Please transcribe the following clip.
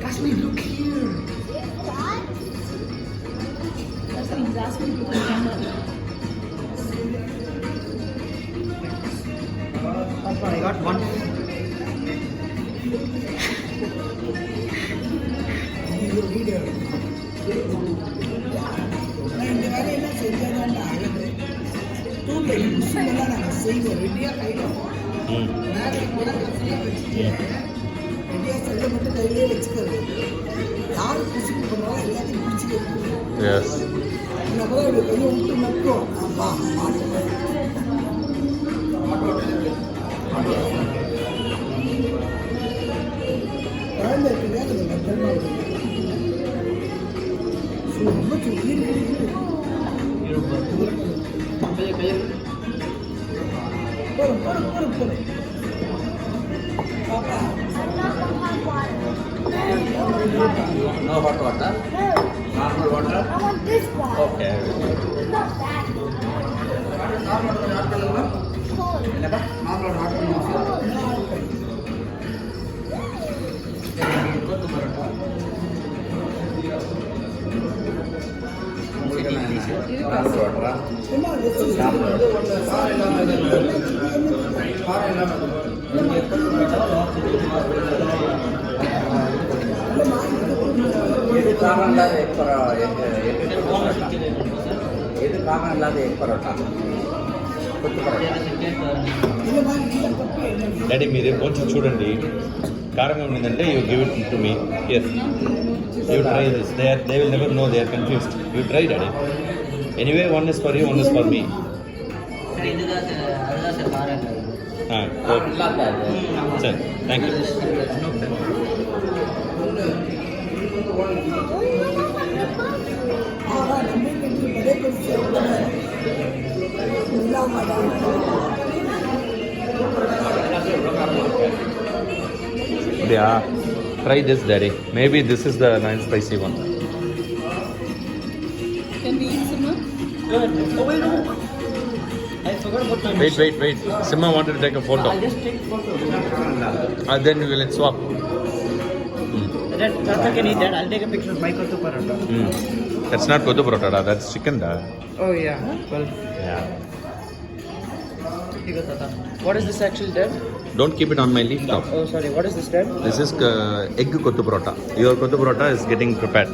Kashmir, look here. He's asking to the camera. I got one. Yes. No hot water? Normal water? I want this one. Okay. Not that. இது காரம் இல்லாத egg parotta கொத்து parotta. Daddy మీరు కొంచెం చూడండి కారంగా ఉండిందంటే you give it to me yes you try this they will never know they are confused you try daddy anyway one is for you one is for me okay సరే thank you Yeah, try this, Daddy. Maybe this is the non-spicy one. Can we eat some more? Oh wait, no. I forgot about my Wait. Simha wanted to take a photo. I'll just take photo. Then we will swap. Tata can eat that. I'll take a picture of my kottu paratha. That's not kottu parota, that's chicken. Da. Oh yeah. Well, Yeah. here you go, Tata. What is this actually, Dad? Don't keep it on my leaf top. Oh sorry. What is this, Dad? This is egg kottu parota. Your kottu parota is getting prepared.